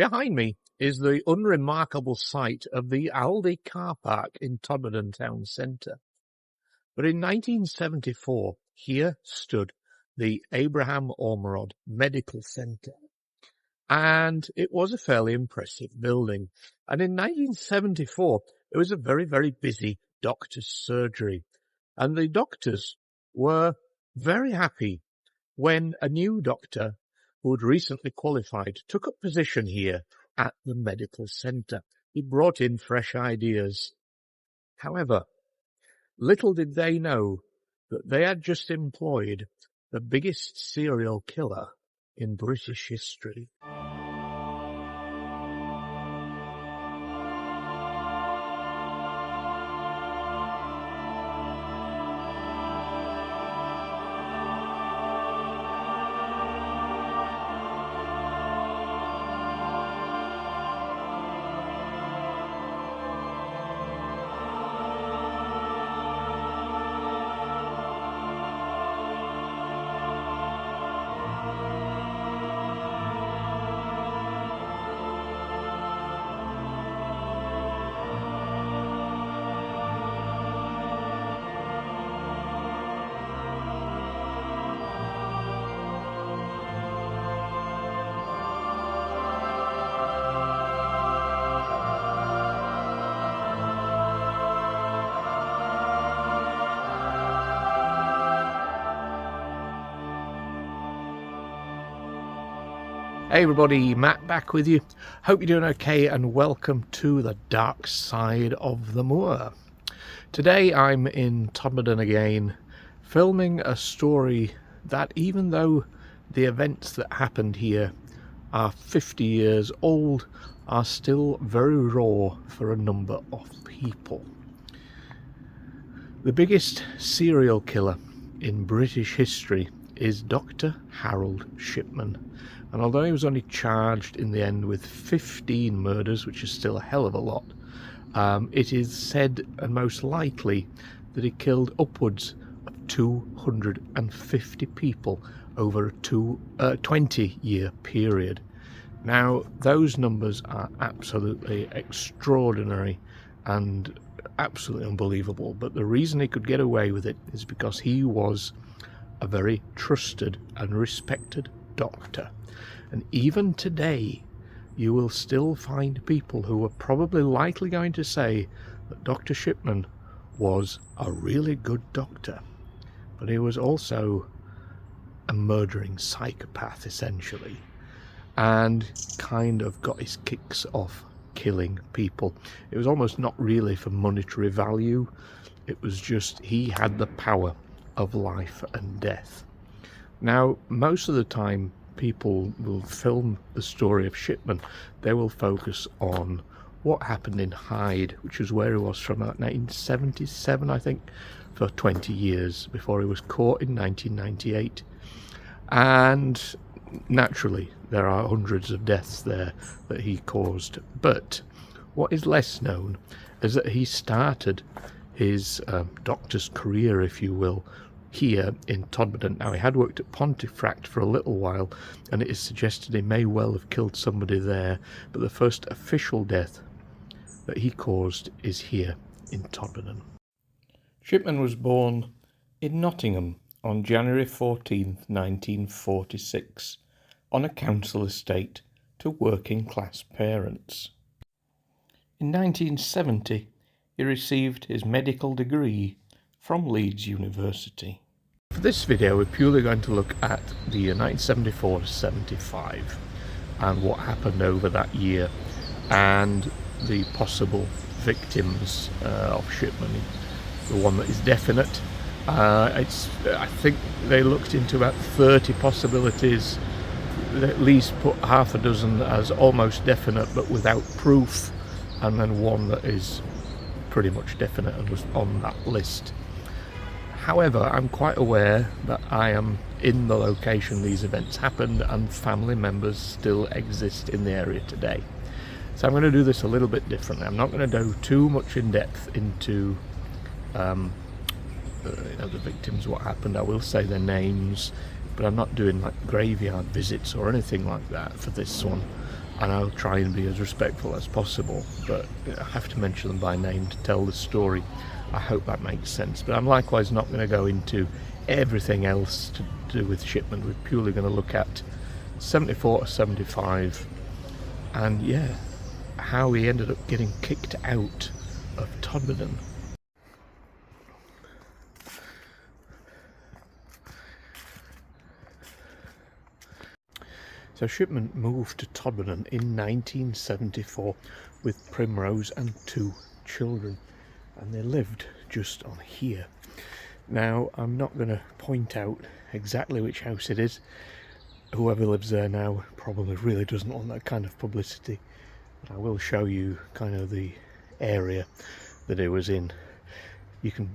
Behind me is the unremarkable site of the Aldi car park in Todmorden town centre. But in 1974, here stood the Abraham Ormerod Medical Centre. And it was a fairly impressive building. And in 1974, it was a very, very busy doctor's surgery. And the doctors were very happy when a new doctor who had recently qualified took up position here at the medical centre. He brought in fresh ideas. However, little did they know that they had just employed the biggest serial killer in British history. Hey everybody, Matt back with you. Hope you're doing okay and welcome to the dark side of the moor. Today I'm in Todmorden again, filming a story that, even though the events that happened here are 50 years old, are still very raw for a number of people. The biggest serial killer in British history is Dr Harold Shipman. And although he was only charged in the end with 15 murders, which is still a hell of a lot, it is said, and most likely, that he killed upwards of 250 people over a 20-year period. Now, those numbers are absolutely extraordinary and absolutely unbelievable, but the reason he could get away with it is because he was a very trusted and respected doctor. And even today, you will still find people who are probably likely going to say that Dr. Shipman was a really good doctor, but he was also a murdering psychopath, essentially, and kind of got his kicks off killing people. It was almost not really for monetary value. It was just he had the power of life and death. Now, most of the time, people will film the story of Shipman. They will focus on what happened in Hyde, which was where he was from 1977, I think, for 20 years before he was caught in 1998. And naturally, there are hundreds of deaths there that he caused. But what is less known is that he started his doctor's career, if you will, here in Todmorden. Now, he had worked at Pontefract for a little while, and it is suggested he may well have killed somebody there, but the first official death that he caused is here in Todmorden. Shipman was born in Nottingham on January 14th, 1946, on a council estate to working-class parents. In 1970, he received his medical degree from Leeds University. For this video, we're purely going to look at the year 1974 to 75 and what happened over that year and the possible victims of Shipman. The one that is definite, I think they looked into about 30 possibilities. They at least put half a dozen as almost definite but without proof, and then one that is pretty much definite and was on that list. However, I'm quite aware that I am in the location these events happened, and family members still exist in the area today. So I'm going to do this a little bit differently. I'm not going to go too much in depth into the victims, what happened. I will say their names, but I'm not doing like graveyard visits or anything like that for this one. and I'll try and be as respectful as possible, but I have to mention them by name to tell the story. I hope that makes sense, but I'm likewise not going to go into everything else to do with Shipman. We're purely going to look at 74 to 75, and yeah, how he ended up getting kicked out of Todmorden. So Shipman moved to Todmorden in 1974 with Primrose and 2 children, and they lived just on here. Now, I'm not going to point out exactly which house it is. Whoever lives there now probably really doesn't want that kind of publicity, but I will show you kind of the area that it was in. You can,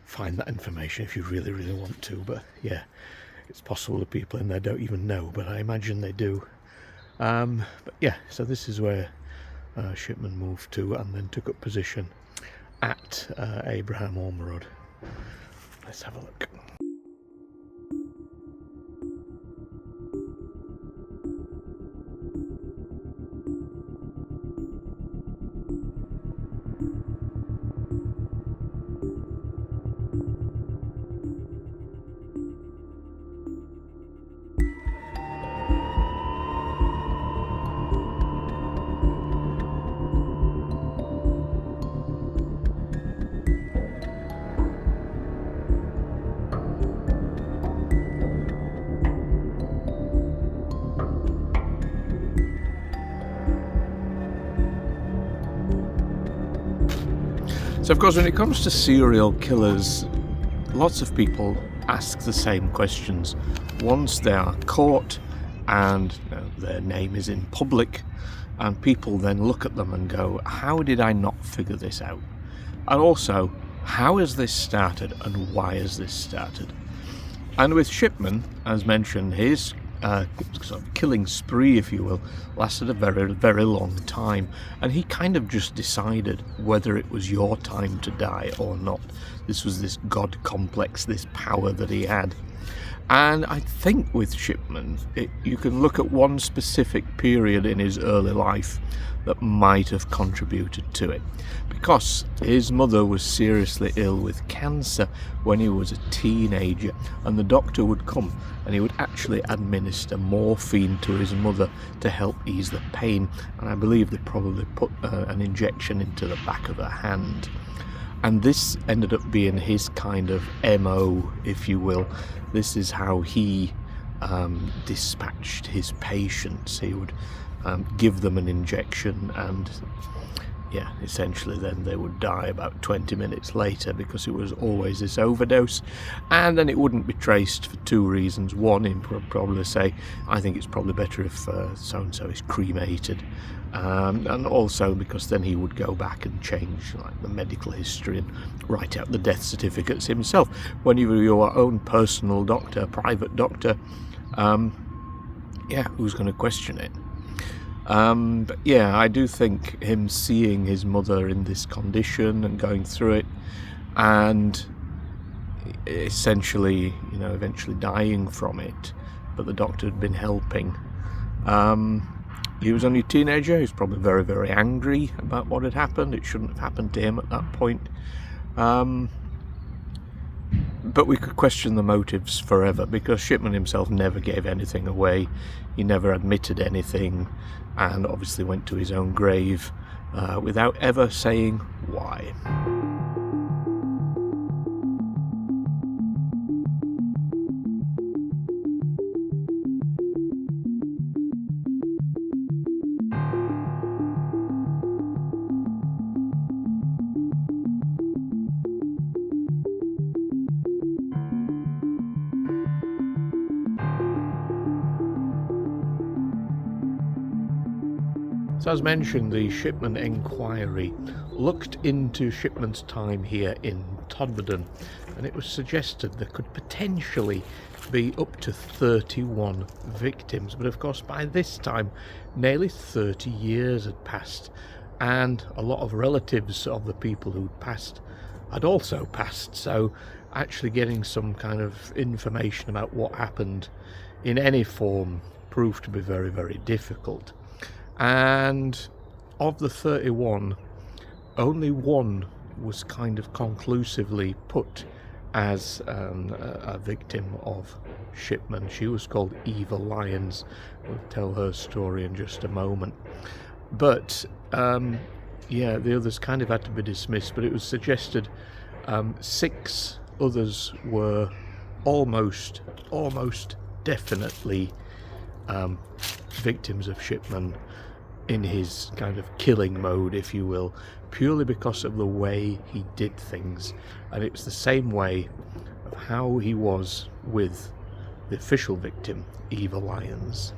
find that information if you really, really want to, but yeah, it's possible the people in there don't even know, but I imagine they do. But yeah, so this is where Shipman moved to and then took up position at Abraham Ormerod. Let's have a look. So of course, when it comes to serial killers, lots of people ask the same questions. Once they are caught and their name is in public, and people then look at them and go, how did I not figure this out? And also, how has this started and why has this started? And with Shipman, as mentioned, his sort of killing spree, if you will, lasted a very, very long time, and he kind of just decided whether it was your time to die or not. This was this god complex, this power that he had. And I think with Shipman, you can look at one specific period in his early life that might have contributed to it, because his mother was seriously ill with cancer when he was a teenager, and the doctor would come and he would actually administer morphine to his mother to help ease the pain, and I believe they probably put an injection into the back of her hand. And this ended up being his kind of MO, if you will. This is how he dispatched his patients. He would give them an injection, and yeah, essentially then they would die about 20 minutes later, because it was always this overdose. And then it wouldn't be traced for 2 reasons. One, he'd probably say, I think it's probably better if so-and-so is cremated. And also because then he would go back and change like the medical history and write out the death certificates himself. When you were your own personal doctor, private doctor, who's going to question it? But yeah, I do think him seeing his mother in this condition and going through it, and essentially, eventually dying from it, but the doctor had been helping. He was only a teenager. He was probably very, very angry about what had happened. It shouldn't have happened to him at that point. But we could question the motives forever, because Shipman himself never gave anything away. He never admitted anything, and obviously went to his own grave without ever saying why. So as mentioned, the Shipman inquiry looked into Shipman's time here in Todmorden, and it was suggested there could potentially be up to 31 victims. But of course, by this time, nearly 30 years had passed, and a lot of relatives of the people who'd passed had also passed. So actually getting some kind of information about what happened in any form proved to be very, very difficult. And of the 31, only one was kind of conclusively put as a victim of Shipman. She was called Eva Lions. We'll tell her story in just a moment. But yeah, the others kind of had to be dismissed, but it was suggested 6 others were almost definitely victims of Shipman in his kind of killing mode, if you will, purely because of the way he did things. And it was the same way of how he was with the official victim, Eva Lions.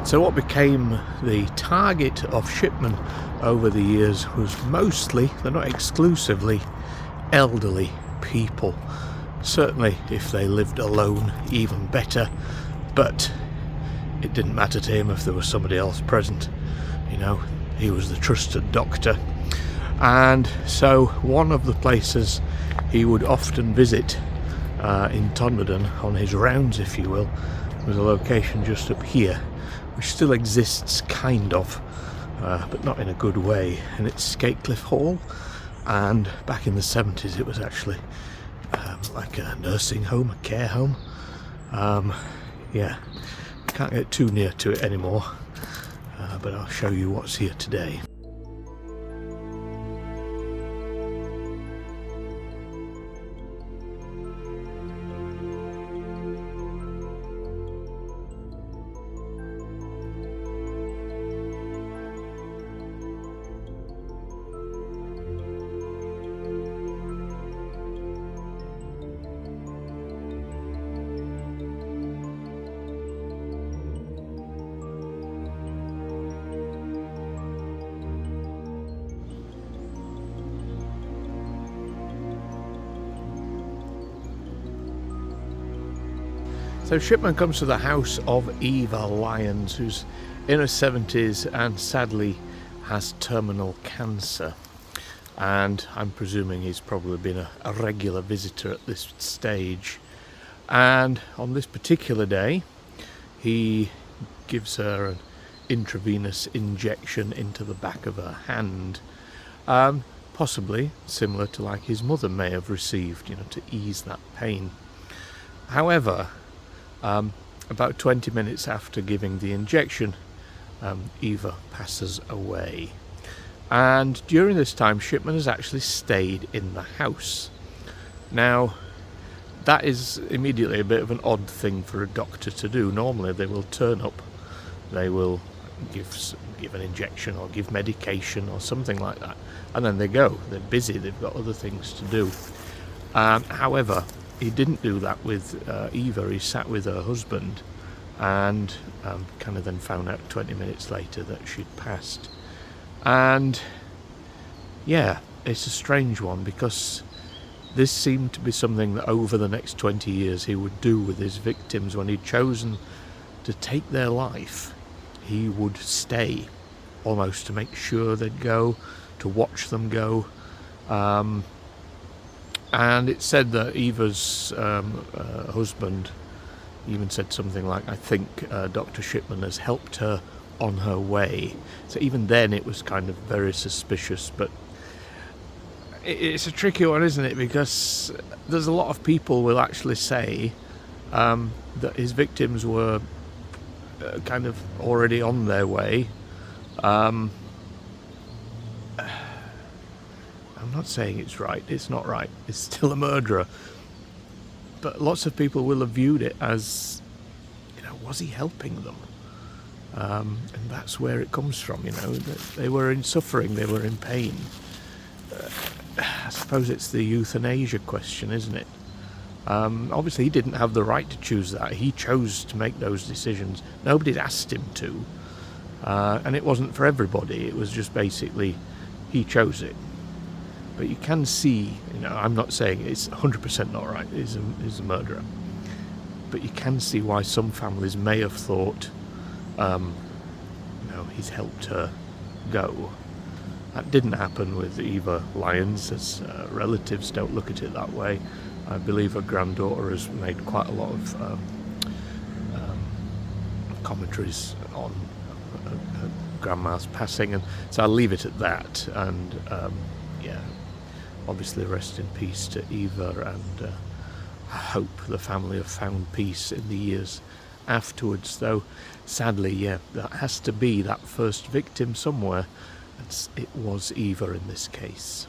So what became the target of Shipman over the years was mostly, though not exclusively, elderly people. Certainly if they lived alone, even better, but it didn't matter to him if there was somebody else present. You know, he was the trusted doctor. And so one of the places he would often visit in Todmorden on his rounds, if you will, was a location just up here, which still exists kind of, but not in a good way, and it's Skatecliff Hall. And back in the 70s it was actually like a nursing home, a care home. Yeah, can't get too near to it anymore, but I'll show you what's here today. So Shipman comes to the house of Eva Lions, who's in her 70s and sadly has terminal cancer. And I'm presuming he's probably been a regular visitor at this stage. And on this particular day, he gives her an intravenous injection into the back of her hand, possibly similar to like his mother may have received, you know, to ease that pain. However, about 20 minutes after giving the injection, Eva passes away. And during this time, Shipman has actually stayed in the house. Now, that is immediately a bit of an odd thing for a doctor to do. Normally they will turn up, they will give an injection or give medication or something like that, and then they go. They're busy, they've got other things to do. However, he didn't do that with Eva. He sat with her husband and kind of then found out 20 minutes later that she'd passed. And yeah, it's a strange one, because this seemed to be something that over the next 20 years he would do with his victims. When he'd chosen to take their life, he would stay almost to make sure they'd go, to watch them go. And it said that Eva's husband even said something like, I think Dr. Shipman has helped her on her way. So even then it was kind of very suspicious. But it's a tricky one, isn't it? Because there's a lot of people will actually say that his victims were kind of already on their way. I'm not saying it's right, it's not right, it's still a murderer. But lots of people will have viewed it as, you know, was he helping them? And that's where it comes from, you know, that they were in suffering, they were in pain. I suppose it's the euthanasia question, isn't it? Obviously he didn't have the right to choose that. He chose to make those decisions. Nobody'd asked him to. And it wasn't for everybody, it was just basically he chose it. But you can see, you know, I'm not saying it's 100% not right, he's a murderer. But you can see why some families may have thought, you know, he's helped her go. That didn't happen with Eva Lions, as relatives don't look at it that way. I believe her granddaughter has made quite a lot of commentaries on Grandma's passing, and so I'll leave it at that. And yeah, obviously rest in peace to Eva, and I hope the family have found peace in the years afterwards, though sadly, yeah, that has to be that first victim somewhere. It was Eva in this case.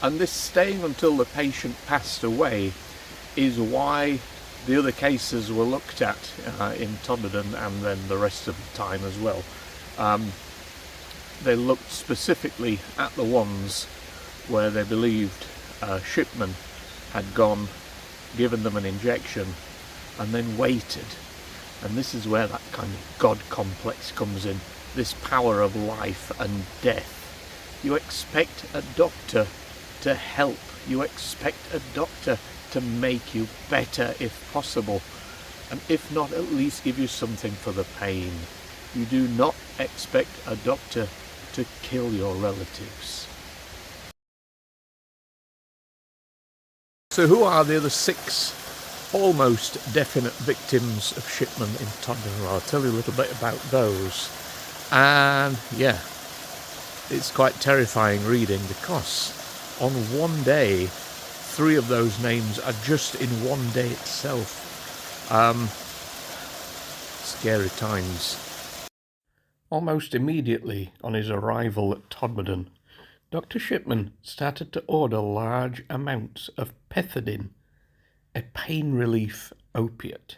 And this staying until the patient passed away is why the other cases were looked at in Todmorden, and then the rest of the time as well. They looked specifically at the ones where they believed Shipman had gone, given them an injection, and then waited. And this is where that kind of God complex comes in, this power of life and death. You expect a doctor to help. You expect a doctor to make you better if possible, and if not, at least give you something for the pain. You do not expect a doctor to kill your relatives. So who are the other 6 almost definite victims of Shipman in Todmorden? I'll tell you a little bit about those. And yeah, it's quite terrifying reading, because on one day 3 of those names are just in one day itself. Scary times. Almost immediately on his arrival at Todmorden, Dr. Shipman started to order large amounts of pethidine, a pain relief opiate.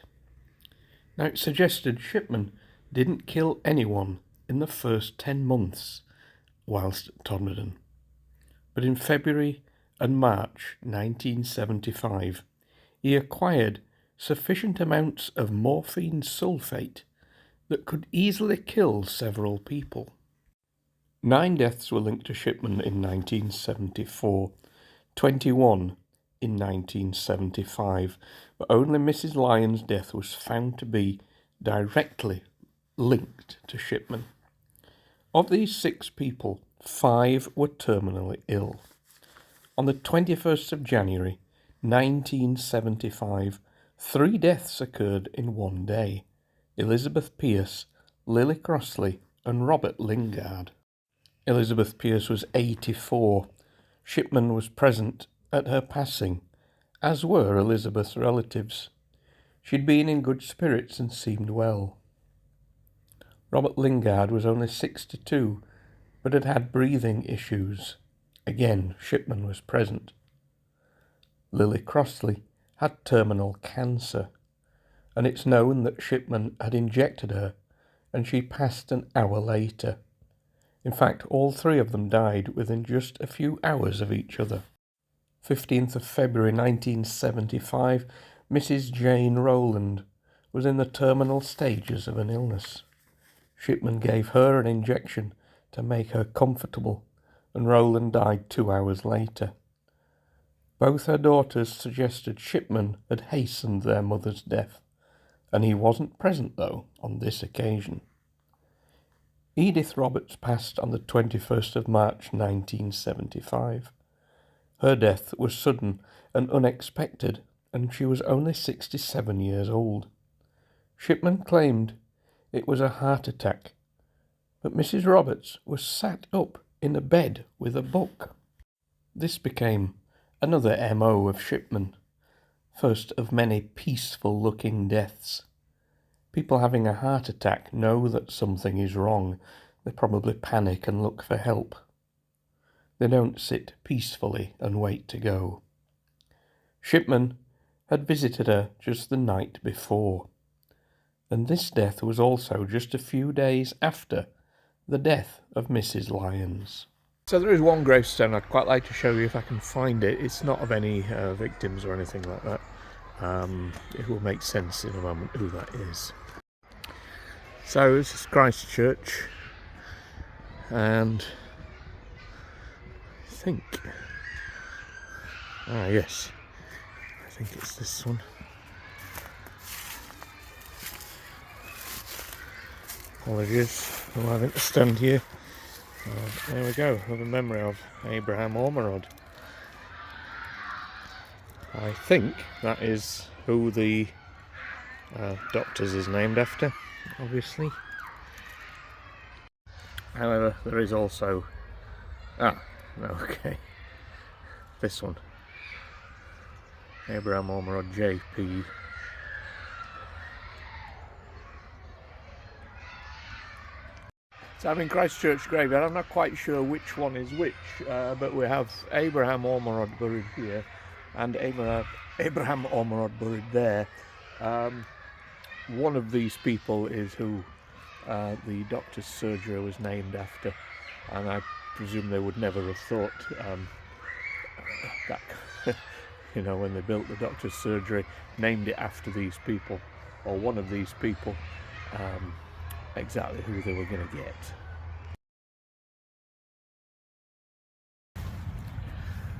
Now, it suggested Shipman didn't kill anyone in the first 10 months whilst at Todmorden, but in February and March 1975 he acquired sufficient amounts of morphine sulfate that could easily kill several people. 9 deaths were linked to Shipman in 1974, 21 in 1975, but only Mrs. Lions' death was found to be directly linked to Shipman. Of these 6 people, 5 were terminally ill. On the 21st of January 1975, 3 deaths occurred in one day: Elizabeth Pierce, Lily Crossley and Robert Lingard. Elizabeth Pierce was 84. Shipman was present at her passing, as were Elizabeth's relatives. She'd been in good spirits and seemed well. Robert Lingard was only 62, but had had breathing issues. Again, Shipman was present. Lily Crossley had terminal cancer, and it's known that Shipman had injected her, and she passed an hour later. In fact, all 3 of them died within just a few hours of each other. 15th of February 1975, Mrs. Jane Rowland was in the terminal stages of an illness. Shipman gave her an injection to make her comfortable, and Rowland died 2 hours later. Both her daughters suggested Shipman had hastened their mother's death, and he wasn't present, though, on this occasion. Edith Roberts passed on the 21st of March 1975. Her death was sudden and unexpected, and she was only 67 years old. Shipman claimed it was a heart attack, but Mrs. Roberts was sat up in a bed with a book. This became another MO of Shipman, first of many peaceful-looking deaths. People having a heart attack know that something is wrong. They probably panic and look for help. They don't sit peacefully and wait to go. Shipman had visited her just the night before, and this death was also just a few days after the death of Mrs. Lions. So there is one gravestone I'd quite like to show you if I can find it. It's not of any victims or anything like that. It will make sense in a moment who that is. So this is Christchurch, and I think, yes, I think it's this one. Apologies for having to stand here There we go, with a memory of Abraham Ormerod. I think that is who the doctors is named after, obviously. However, there is also... okay. This one. Abraham Ormerod JP. So I'm in Christchurch graveyard. I'm not quite sure which one is which, but we have Abraham Ormerod buried here and Abraham Ormerod buried there. One of these people is who the doctor's surgery was named after, and I presume they would never have thought that, you know, when they built the doctor's surgery, named it after these people, or one of these people, exactly who they were going to get.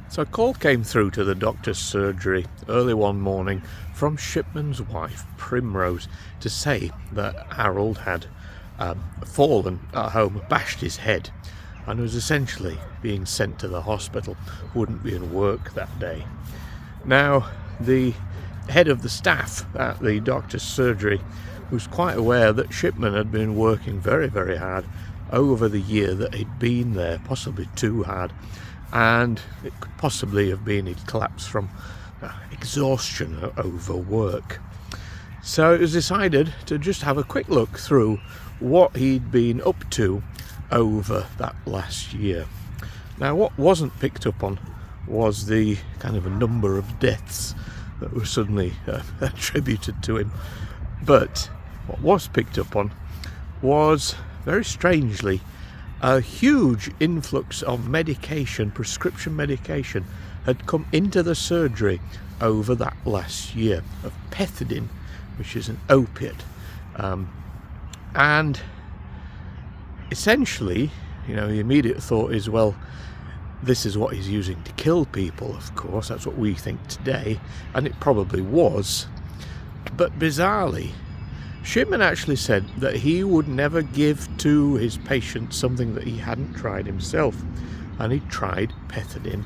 So a call came through to the doctor's surgery early one morning from Shipman's wife, Primrose, to say that Harold had fallen at home, bashed his head, and was essentially being sent to the hospital, wouldn't be in work that day. Now, the head of the staff at the doctor's surgery was quite aware that Shipman had been working very, very hard over the year that he'd been there, possibly too hard, and it could possibly have been he'd collapsed from exhaustion over work. So it was decided to just have a quick look through what he'd been up to over that last year. Now, what wasn't picked up on was the kind of a number of deaths that were suddenly attributed to him, but what was picked up on was, very strangely, a huge influx of medication, prescription medication, had come into the surgery over that last year, of pethidine, which is an opiate. And essentially, you know, the immediate thought is, well, this is what he's using to kill people, of course. That's what we think today, and it probably was. But bizarrely, Shipman actually said that he would never give to his patients something that he hadn't tried himself, and he tried pethidine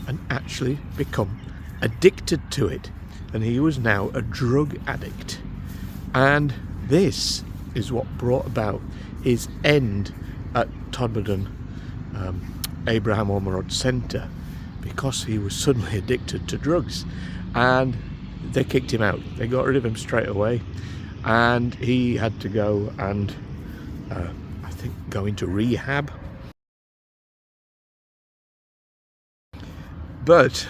and actually become addicted to it, and he was now a drug addict. And this is what brought about his end at Todmorden Abraham Ormerod Centre, because he was suddenly addicted to drugs, and they kicked him out. They got rid of him straight away, and he had to go and I think go into rehab. But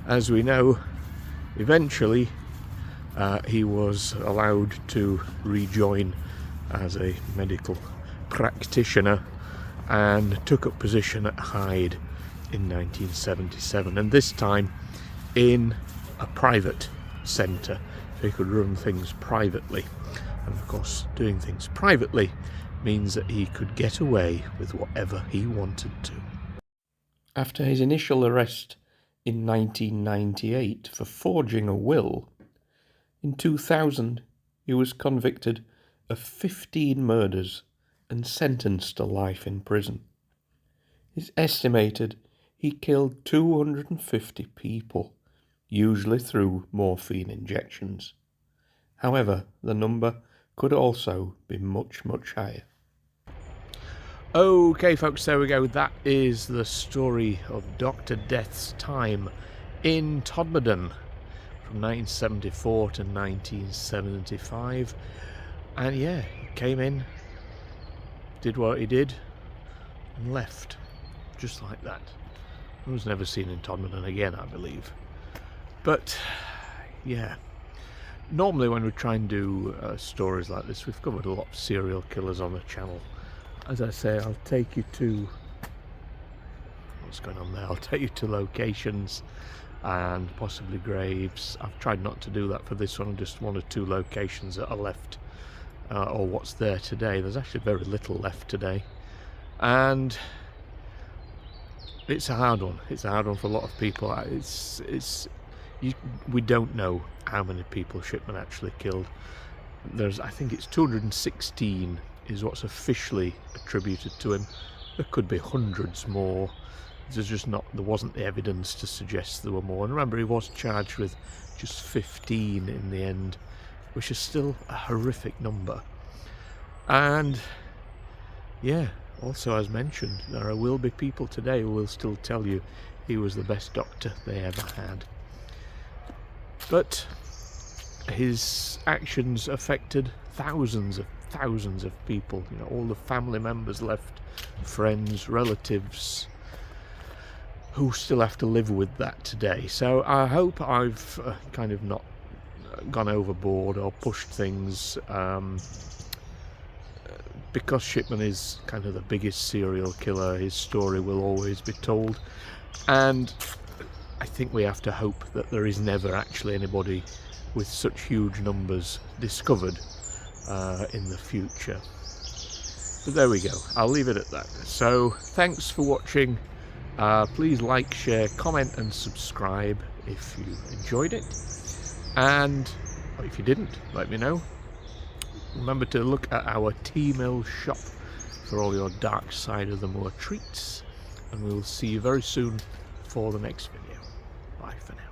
as we know, eventually he was allowed to rejoin as a medical practitioner and took up position at Hyde in 1977, and this time in a private centre, so he could run things privately. And of course, doing things privately means that he could get away with whatever he wanted to. After his initial arrest in 1998 for forging a will, in 2000 he was convicted of 15 murders and sentenced to life in prison. It's estimated he killed 250 people, usually through morphine injections. However, the number could also be much, much higher. Okay folks, there we go. That is the story of Dr. Death's time in Todmorden from 1974 to 1975. And yeah, he came in, did what he did, and left. Just like that. He was never seen in Todmorden again, I believe. But yeah, normally when we try and do stories like this, we've covered a lot of serial killers on the channel. As I say, I'll take you to... what's going on there? I'll take you to locations and possibly graves. I've tried not to do that for this one, just one or two locations that are left, or what's there today. There's actually very little left today. And it's a hard one. It's a hard one for a lot of people. We don't know how many people Shipman actually killed. I think it's 216 is what's officially attributed to him. There could be hundreds more. There wasn't the evidence to suggest there were more. And remember, he was charged with just 15 in the end, which is still a horrific number. And yeah, also as mentioned, there will be people today who will still tell you he was the best doctor they ever had. But his actions affected thousands of people. You know, all the family members left, friends, relatives, who still have to live with that today. So I hope I've kind of not gone overboard or pushed things, because Shipman is kind of the biggest serial killer. His story will always be told, and I think we have to hope that there is never actually anybody with such huge numbers discovered in the future. But there we go, I'll leave it at that. So thanks for watching. Please like, share, comment and subscribe if you enjoyed it, and if you didn't, let me know. Remember to look at our T-Mill shop for all your dark side of the moor treats, and we'll see you very soon for the next video. Bye for now.